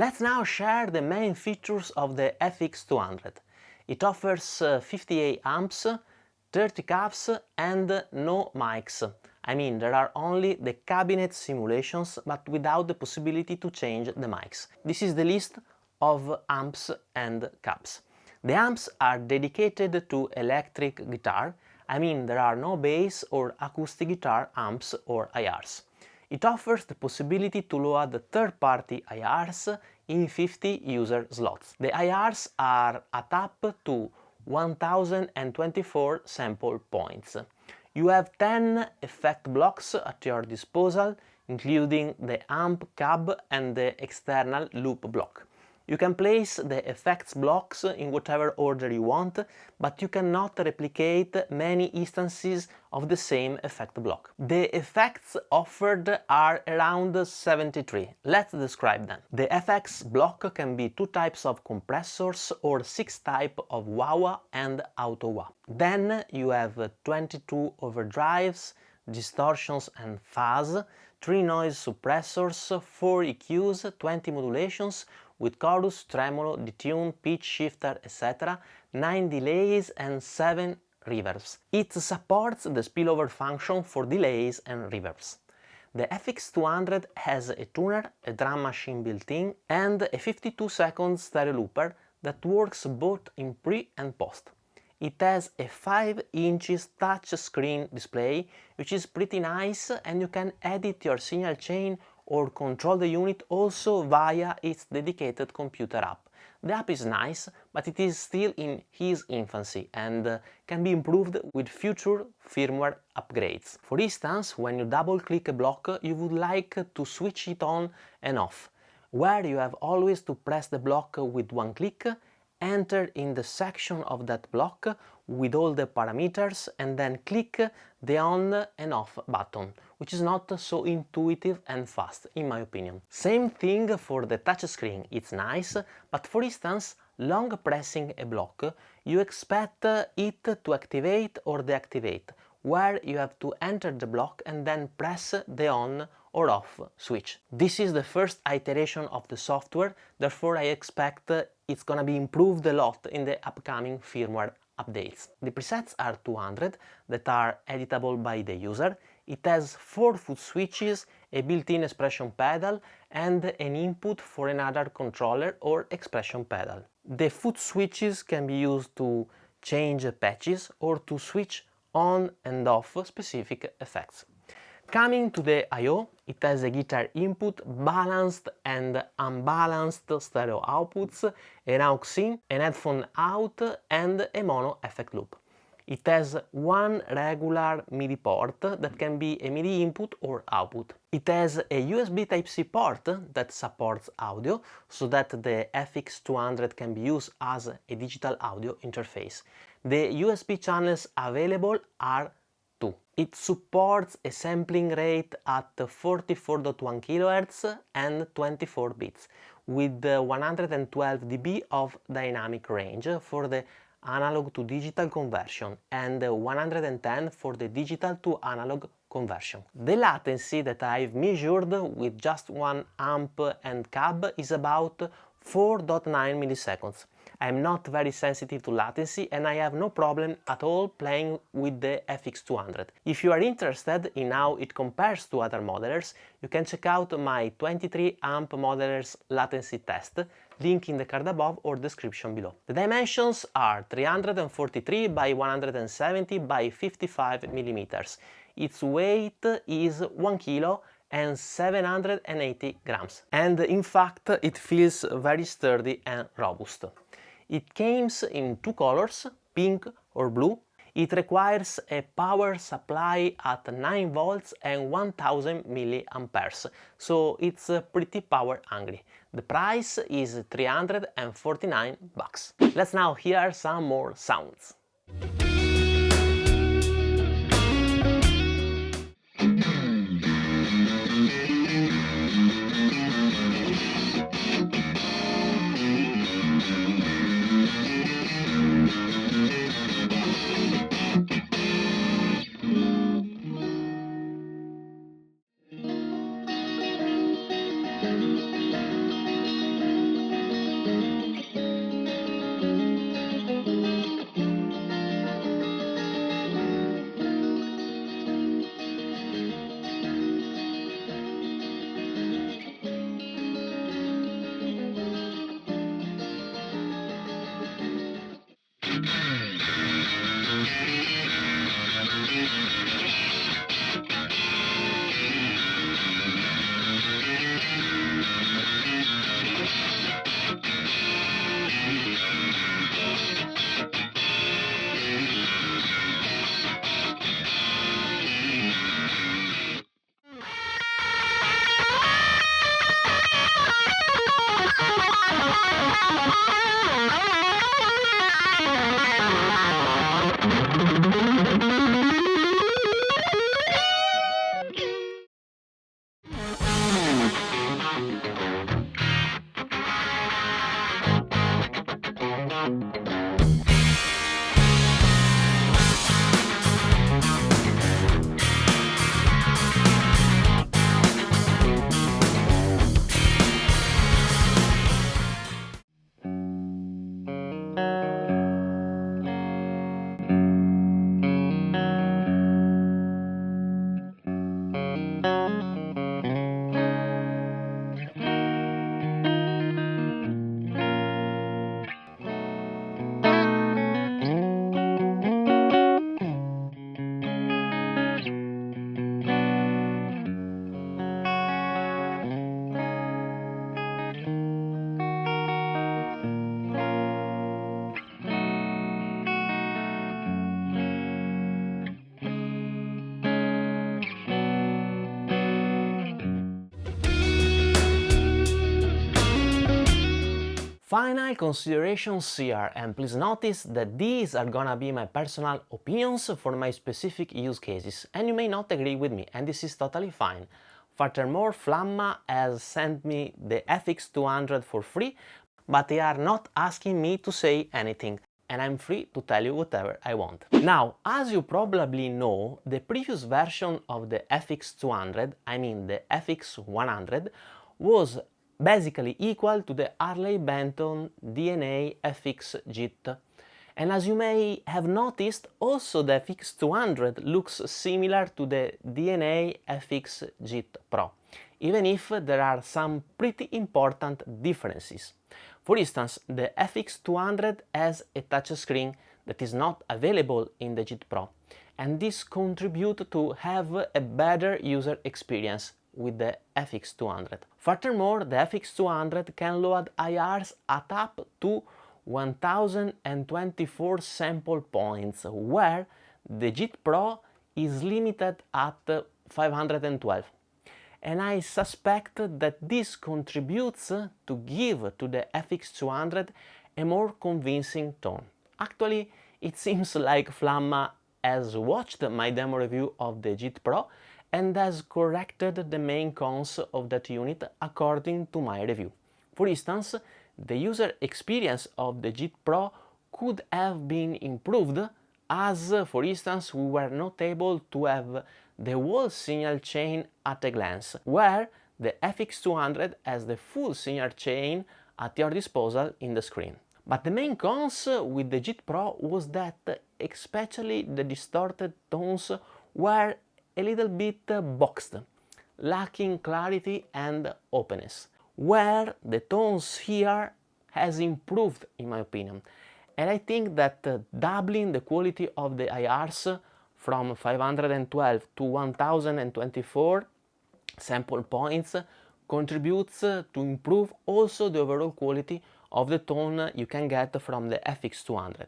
Let's now share the main features of the FX200. It offers 58 amps, 30 cabs and no mics. I mean, there are only the cabinet simulations, but without the possibility to change the mics. This is the list of amps and cabs. The amps are dedicated to electric guitar. I mean, there are no bass or acoustic guitar amps or IRs. It offers the possibility to load third-party IRs in 50 user slots. The IRs are at up to 1024 sample points. You have 10 effect blocks at your disposal, including the amp cab and the external loop block. You can place the effects blocks in whatever order you want, but you cannot replicate many instances of the same effect block. The effects offered are around 73. Let's describe them. The FX block can be 2 types of compressors or 6 types of wah-wah and auto-wah. Then you have 22 overdrives, distortions and fuzz, 3 noise suppressors, 4 EQs, 20 modulations, with chorus, tremolo, detune, pitch shifter, etc., 9 delays and 7 reverbs. It supports the spillover function for delays and reverbs. The FX200 has a tuner, a drum machine built-in, and a 52 seconds stereo looper that works both in pre and post. It has a 5 inches touch screen display, which is pretty nice, and you can edit your signal chain or control the unit also via its dedicated computer app. The app is nice, but it is still in its infancy and can be improved with future firmware upgrades. For instance, when you double-click a block, you would like to switch it on and off, where you have always to press the block with one click, enter in the section of that block with all the parameters and then click the on and off button, which is not so intuitive and fast in my opinion. Same thing for the touchscreen, it's nice, but for instance, long pressing a block, you expect it to activate or deactivate, where you have to enter the block and then press the on or off switch. This is the first iteration of the software, therefore I expect it's gonna be improved a lot in the upcoming firmware updates. The presets are 200 that are editable by the user. It has 4 foot switches, a built-in expression pedal and an input for another controller or expression pedal. The foot switches can be used to change patches or to switch on and off specific effects. Coming to the I/O, it has a guitar input, balanced and unbalanced stereo outputs, an aux in, an headphone out and a mono effect loop. It has one regular MIDI port that can be a MIDI input or output. It has a USB Type-C port that supports audio, so that the FX200 can be used as a digital audio interface. The USB channels available are 2. It supports a sampling rate at 44.1 kHz and 24 bits, with 112 dB of dynamic range for the analog to digital conversion and 110 for the digital to analog conversion. The latency that I've measured with just one amp and cab is about 4.9 milliseconds. I'm not very sensitive to latency and I have no problem at all playing with the FX200. If you are interested in how it compares to other modelers, you can check out my 23 amp modelers latency test, link in the card above or description below. The dimensions are 343 by 170 by 55 millimeters. Its weight is 1 kilo and 780 grams. And in fact, it feels very sturdy and robust. It comes in 2 colors, pink or blue. It requires a power supply at 9 volts and 1000 milliamperes, so it's pretty power hungry. The price is 349 bucks. Let's now hear some more sounds. Final considerations here, and please notice that these are gonna be my personal opinions for my specific use cases, and you may not agree with me, and this is totally fine. Furthermore, Flamma has sent me the FX200 for free, but they are not asking me to say anything, and I'm free to tell you whatever I want. Now, as you probably know, the previous version of the FX200, I mean the FX100, was basically equal to the Harley-Benton DNA FX JIT. And as you may have noticed, also the FX200 looks similar to the DNA FX JIT Pro, even if there are some pretty important differences. For instance, the FX200 has a touchscreen that is not available in the JIT Pro, and this contributes to have a better user experience with the FX200. Furthermore, the FX200 can load IRs at up to 1024 sample points, where the JIT Pro is limited at 512. And I suspect that this contributes to give to the FX200 a more convincing tone. Actually, it seems like Flamma has watched my demo review of the JIT Pro and has corrected the main cons of that unit according to my review. For instance, the user experience of the JIT Pro could have been improved, as for instance we were not able to have the whole signal chain at a glance, where the FX200 has the full signal chain at your disposal in the screen. But the main cons with the JIT Pro was that especially the distorted tones were a little bit boxed, lacking clarity and openness, where the tones here has improved in my opinion. And I think that doubling the quality of the IRs from 512 to 1024 sample points contributes to improve also the overall quality of the tone you can get from the FX200.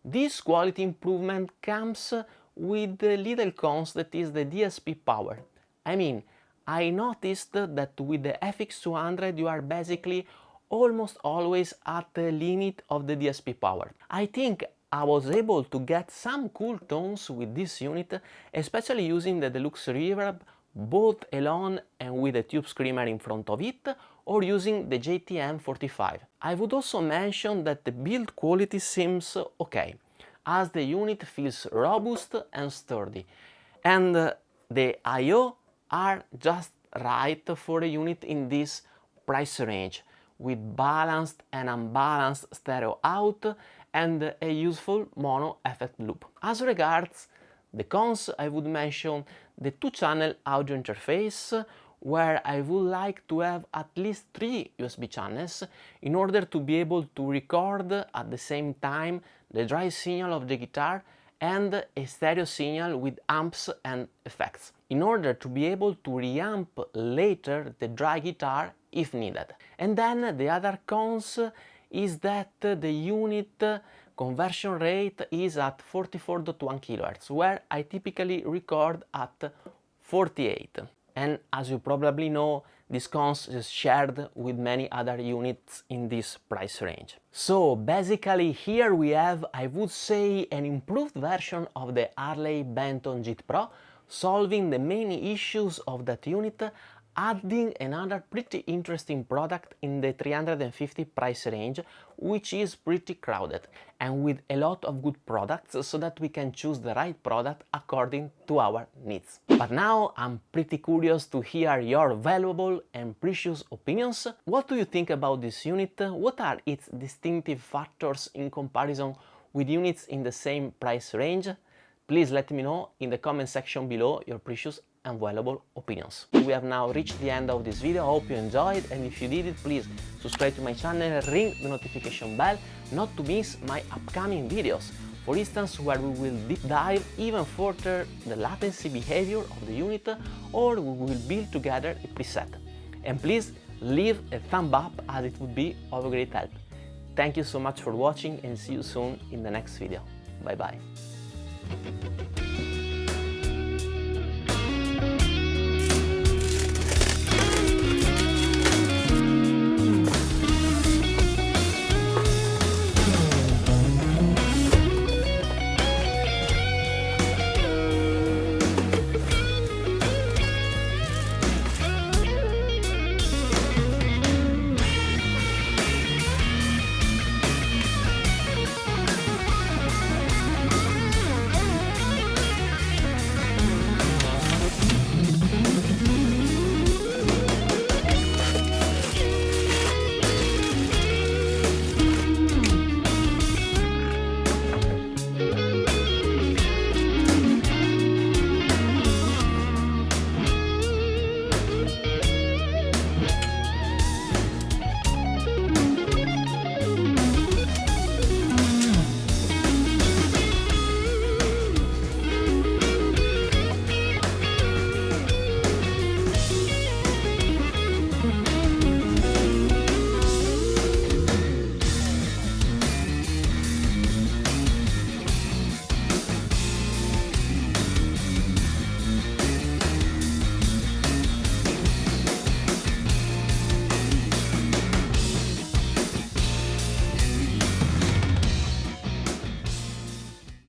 This quality improvement comes with the little cons, that is the DSP power. I mean, I noticed that with the FX200 you are basically almost always at the limit of the DSP power. I think I was able to get some cool tones with this unit, especially using the Deluxe Reverb, both alone and with a tube screamer in front of it, or using the JTM45. I would also mention that the build quality seems okay, as the unit feels robust and sturdy, and the I/O are just right for a unit in this price range, with balanced and unbalanced stereo out and a useful mono effect loop. As regards the cons, I would mention the 2-channel audio interface, where I would like to have at least 3 USB channels in order to be able to record at the same time the dry signal of the guitar and a stereo signal with amps and effects, in order to be able to reamp later the dry guitar if needed. And then the other cons is that the unit conversion rate is at 44.1 kHz, where I typically record at 48. and as you probably know, this console is shared with many other units in this price range. So basically here we have, I would say, an improved version of the Harley Benton GT Pro, solving the main issues of that unit, adding another pretty interesting product in the 350 price range, which is pretty crowded and with a lot of good products so that we can choose the right product according to our needs. But now I'm pretty curious to hear your valuable and precious opinions. What do you think about this unit? What are its distinctive factors in comparison with units in the same price range? Please let me know in the comment section below your precious and valuable opinions. We have now reached the end of this video. I hope you enjoyed, and if you did it, please subscribe to my channel, ring the notification bell not to miss my upcoming videos. For instance, where we will deep dive even further the latency behavior of the unit, or we will build together a preset. And please leave a thumb up, as it would be of great help. Thank you so much for watching, and see you soon in the next video. Bye bye.